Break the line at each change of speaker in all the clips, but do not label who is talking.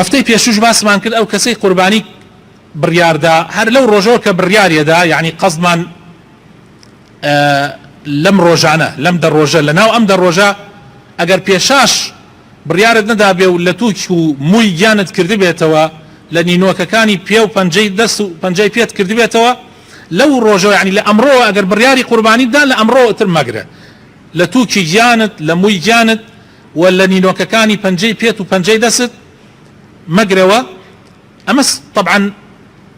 هەفتەی پێشوش باسمان کرد ئەو کەسەی قوربانی بڕیاردا هەر لەو ڕۆژەوە کە بڕیارێدا یعنی قەزمان لەم ڕۆژانە لەم دە ڕۆژە لەناو ئەم دە ڕۆژە ئەگەر پێشاش بڕیارت نەدابێ و لە تووک و مووی گیانت کردبێتەوە لە نینۆکەکانی پێ و پەنجەی دەست و پەنجەی پێت کردبێتەوە لەو ڕۆژەوە یعنی لە ئەمڕۆ ئەگەر بڕیاری قوربانیدا لە ئەمڕۆ تر مەگرە لە تووکی گیانت لە مووی گیانت و لە نینۆکەکانی پەنجەی پێت و پەنجەی دەست مەگرەوە. ئەمە طبعا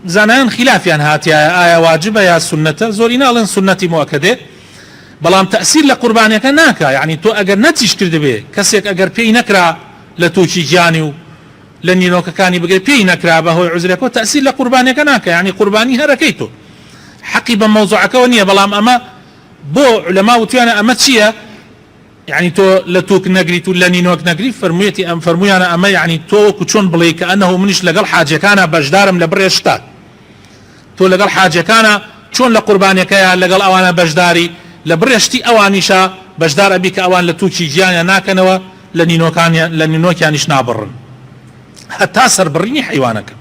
زانایان خلافیان هاتیایە ئایا واجبە یا سنەتە زۆری ناڵێن سنەتی مؤکدێ بەڵام تەئسیر لە قوربانیەکە ناکا یعنی تۆ ئەگەر نەتیش کردبێ کەسێک ئەگەر پێی نەکرا لە تووکی گیانی و لە نینۆکەکانی بگرێ پێی نەکرا بەهۆی عوزرێکەوە تەئسیر لە قوربانیەکە ناکە یعنی قوربانی هەرەکەی تۆ حەقی بە مەوزوعەکەەوە نییە بەڵام ئەمە بۆ علەما وتویانە ئەمە چییە يعني تو لتوك نجري تو لنينوك نجري فرميتي ام فرميانا اما يعني تو كوتشون بلي كانه منش لقل حاجه كان بجدارم لبريشتا تو لقل حاجه كان شون لقربانك يا لقل اوانا بجداري لبريشتي اوانيشا بجدار ابيك اوان لتوكي جيانا ناكنوا لنينوك يعني نابرن حتى سر بريني حيوانك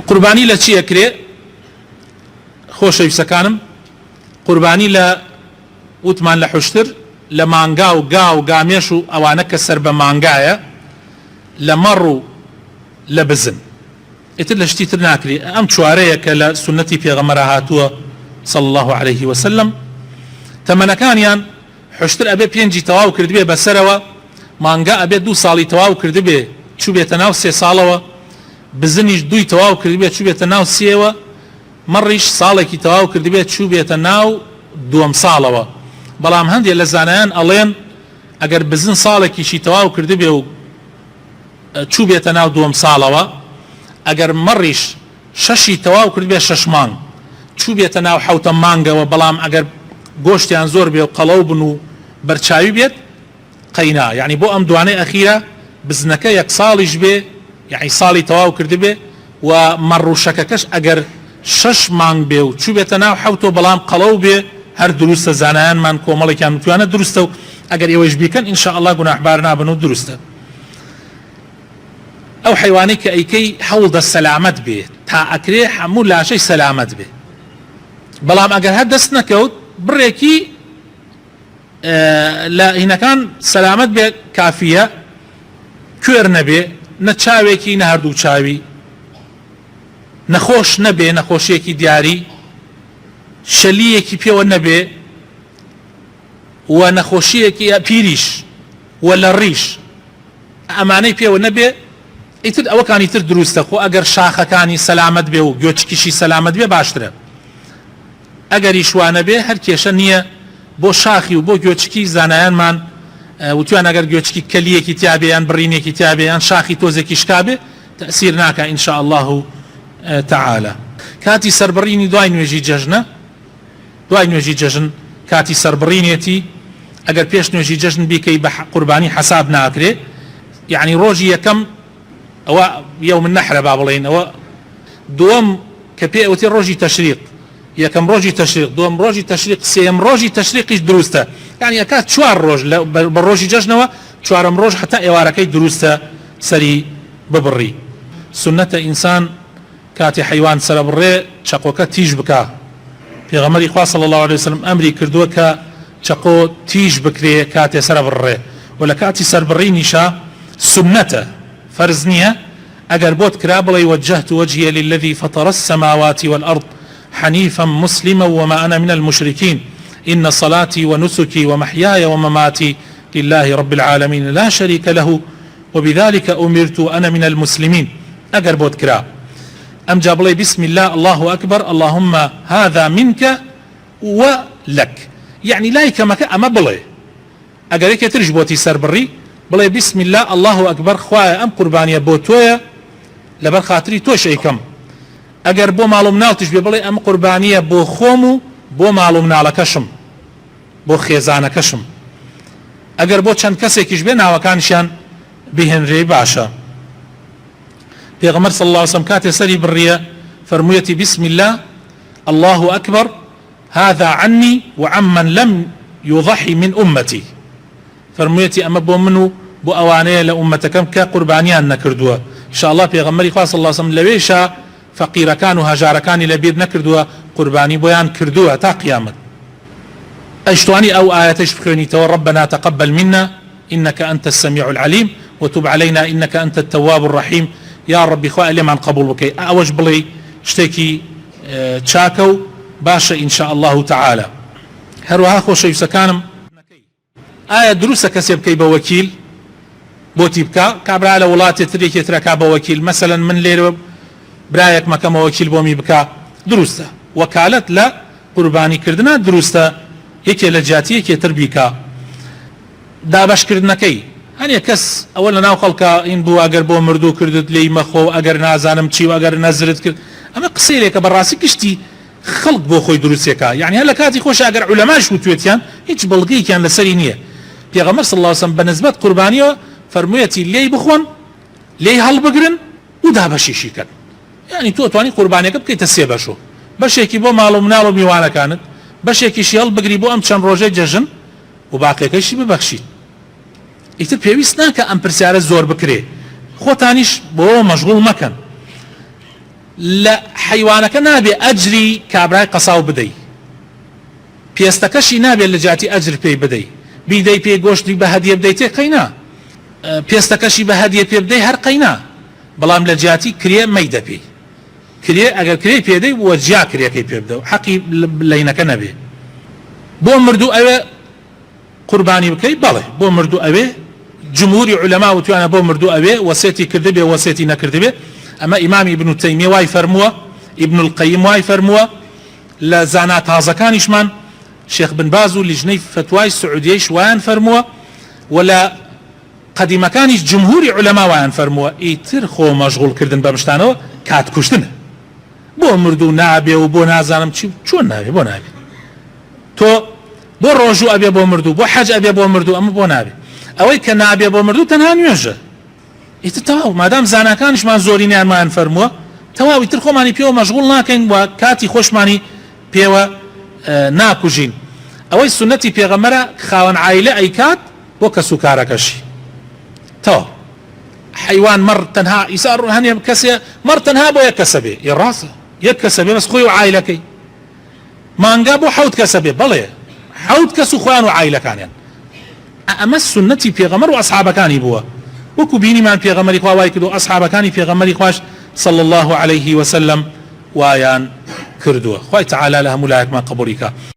قرباني لشي اكري خوش يسكانم قرباني لا وتمان لحشتر لمانغا وغا وغاميشو اوانا كسر بمانغايا لمرو لبزن اتلشتي ترناكري ام شواريك لسنتي في غمرهاتو صلى الله عليه وسلم تمنا كان يان حشتر ابي بينجي تواو كردبي بسروا مانغا ابي دو صالي تواو كردبي شو بيتناو سي صالوا بزنيش دوي تواو كردبي شو بيتناو سيوا مريش صالكي تواو كردبي شو بيتناو دوم صالوا بەڵام هەندێک لە زانایان ئەڵێن ئەگەر بزن ساڵێکیشی تەواو کردبێ و چوو بێتە ناو دووەم ساڵەوە ئەگەر مەڕیش شەشی تەواو کردبێ شەش مانگ چوو بێتە ناو حەوتە مانگەوە بەڵام ئەگەر گۆشتیان زۆر بێ و قەڵەو بن و بەرچاوی بێت قەینا یعنی بۆ ئەم دوانەی ئەخیرە بزنەکە یەک ساڵیش بێ یعنی ساڵی تەواو کردبێ و مەڕوشەکەکەش ئەگەر شەش مانگ بێ و چوو بێتە ناو حەوتەوە بەڵام قەڵەو بێ هەر دروستە زانایانمان کۆمەڵێکیان متوانە دروستە و ئەگەر ئێوەش بیکەن ئینشاء الله گوناحبار نابن و دروستە. ئەو حیوانەی کە ئەیکەی هەوڵدە سەلامەت بێ تا ئەکرێ هەموو لاشەی سەلامەت بێ بەڵام ئەگەر هەر دەست نەکەوت بڕێکی لە هینەکان سەلامەت بێ کافیە کوێر نەبێ نە چاوێکی نە هەردوو چاوی نەخۆش نەبێ نەخۆشیەکی دیاری شەلیەکی پێوە نەبێ و نەخۆشیەکی پیریش و لە ڕیش ئەمانەی پێوە نەبێ ئیتر ئەوەکانی تر دروستە خۆ ئەگەر شاخەکانی سەلامەت بێ و گوێچکیشی سەلامەت بێ باشترە ئەگەری شوانە بێ هەر کێشە نییە بۆ شاخی و بۆ گوێچکی زانایانمان وتوان ئەگەر گوێچکی کەلیەکی تیابێ یان بڕینێکی تیابێ یان شاخی تۆزێکی شکابێ تەئسیر ناکە ئینشاء الله تعالى. کاتی سەربڕینی دوای نوێژی جەژنە دوای نوێژی جەژن کاتی سەربڕینێتی ئەگەر پێش نوێژی جەژن بیکەی بە قوربانی حەساب ناکرێ یعنی ڕۆژی یەکەم ئەوە یەوم النەحرە با بڵێن ئەوە دووەم کە پێ ئەوتێ ڕۆژی تەشریق یەکەم ڕۆژی تەشریق دووەم ڕۆژی تەشریق سێم ڕۆژی تەشریقیش دروستە یعنی ئەکات چوار ڕۆژ بە ڕۆژی جەژنەوە چوارەم ڕۆژ هەتا ئێوارەکەی دروستە سەری ببڕی. سنەتە ئینسان کاتی حیوان سەرە بڕێ چەقۆکە تیژ بکە پێغەمبەری خوا صلی الله عليه وسلم ئەمری کردووە کە چەقۆ تیژ بکرێ کاتێ سەرە بڕێ و لە کاتی سەربڕینیشە سنەتە فەرز نییە ئەگەر بۆت کرا بڵێ وجهت وجهي للذي فطر السماوات والأرض حنيفا مسلما وما أنا من المشركين إن صلاتي ونسكي ومحياي ومماتي لله رب العالمين لا شريك له وبذلك أمرت أنا من المسلمين أجر بود كرا أم جابلي بسم الله الله أكبر اللهم هذا منك ولك يعني لا يكمك أما بلي أجر ترج بوتي سربري بلي بسم الله الله أكبر خوايا أم قربانية بوتويا لبر خاطري توش أيكم أجر بو معلوم نالتش بلي أم قربانية بو خومو بو معلوم نالكشم بو خيزانة كشم أجر بو چند كسي كش بينا وكانشان بهنري باشا پیغمبر صلى الله عليه وسلم كاتي سري بالرياء فرميتي بسم الله الله أكبر هذا عني وعمن لم يضحي من أمتي فرميتي أما بو منو بۆ ئەوانەیە لە ئومەتەکەم کە قوربانیان نەکردووە ئینشاءالله پێغەمبەری خوا صلی الله علیه وسلم لەوێشە فەقیرەکان و هەژارەکانی لەبیر نەکردووە قوربانی بۆیان کردووە تا قیامەت ئەیشتوانی ئەو ئاەتەش بخوێنیتەوە ربنا تقبل منا إنك أنت السميع العليم وتب علينا إنك أنت التواب الرحيم يا ربي خوا لێمان قبول بکەی ئەوەش بڵێ شتێکی چاکە و باشە إن شاء الله تعالى هەروەها خۆشەویستەکانم ئایا دروستە کەسێ بکەی بە وەکیل بۆتی بکە کابرا لە وڵاتێ ترێکی ترەکا بە وەکیل مەسەلەن من لێرە برایەک مەکەمە وەکیل بۆمی بکە دروستە وەکالەت لە قوربانیکردنە دروستە یەکێ لە جیاتی یەکێتر بیکە دابەشکردنەکەی هەنێ کەس ئەوە لە ناو خەڵکە این بوو ئەگەر بۆ مردوو کردت لێی مەخۆ ئەگەر نازانم چی و ئەگەر نەزرت کرد ئەمە قسەیەکە بەڕاستی گشتی خەڵک بۆ خۆی دروستێکە یعنی هەر لە کاتی خۆش ئەگەر عولەماش وتوێتیان هیچ بەڵگەیەکیان لەسەری نییە پێغەمبەر صلی الله علیه وسلم بەنسبەت قوربانیەوە فەرموویەتی لێی بخۆن لێی هەڵبگرن و دابەشیشی کەن یعنی تۆ توانی قوربانیەکە بکەیتە سێ بەشۆ بەشێکی بۆ ماڵ و مناڵ و میوانەکانت بەشێکیشی هەڵبگری بۆ ئەم چەند ڕۆژەی جەژن و باقیەکەیشی ببەخشیت ئیتر پێویست ناکە ئەم پرسیارە زۆر بکرێ خۆتانیش بۆ مەشغوڵ مەکەن لە حیوانەکە نابێ ئەجری کابرای قەساو بدەی پێستەکەشی نابێت لە جاتی ئەجر پێی بدەی بیدەی پێ گۆشتی بە هەدیە بدەیت تێ قەینا پێستەکەشی بە هەدیە پێ بدەی هەر قەینا بەڵام لە جیاتی کرێ مەیدە پێی کرێ ئەگەر کرێ پێدەی وە جیا کرێەکەی پێ بدە و حەقی لەینەکە نەبێ بۆ مردوو ئەوێ قوربانی بکەی بەڵێ بۆ مردوو ئەوێ جمهوری علەما وتوانە بۆ مردوو ئەوێ وەسێتی کردبێ وەسێتی نەکردبێ ئەمە ئیمامی ابن تەیمیە وای فەرمووە ابن القەیم وای فەرمووە لە زانا تازەکانیشمان شێخ بن باز و لیژنەی فتوای سعودیەیش وایان فەرمووە و لە قەدیمەکانیش جمهوری علەما وایان فەرمووە ئیتر خۆ مەشغوڵکردن بەم شتانەوە کاتکوشتنە بۆ مردوو نابێ و بۆ نازانم چی چۆن نابێ بۆ نابێ تۆ بۆ ڕۆژوو ئەبێ بۆ مردوو بۆ حەج ئەبێ بۆ مردوو ئەمە بۆ نابێ ئەوەی کە نابێ بۆ مردوو تەنها نوێژە ئیتر تەواو مادام زاناکانیشمان زۆرینیانمان فەرمووە تەواو ئیتر خۆمانی پێوە مەشغوڵ ناکەین و کاتی خۆشمانی پێوە ناکوژین ئەوەی سنەتی پێغەمبەرە خاوەن عایلە ئەیکات بۆ کەس و کارەکەشی تەواو حیوان مەڕ تەنها ئیسا هەنێ کەسێ مەڕ تەنها بۆ یەک کەسە بێ ڕاستە یەک کەسە بێ بەس خۆی و عایلەکەی مانگا بۆ حەوت کەسە بێ بەڵێ حەوت کەس و خۆیان و عایلەکانیان ئەمە سنەتی پێغەمبەر و ئەسحابەکانی بووە وەکو بینیمان پێغەمبەری خوا وای کرد و ئەسحابەکانی پێغەمبەری خوش صلی الله عليه وسلم وایان کردووە خوای تعالی لە هەموو لایەکمان قبوڵی کە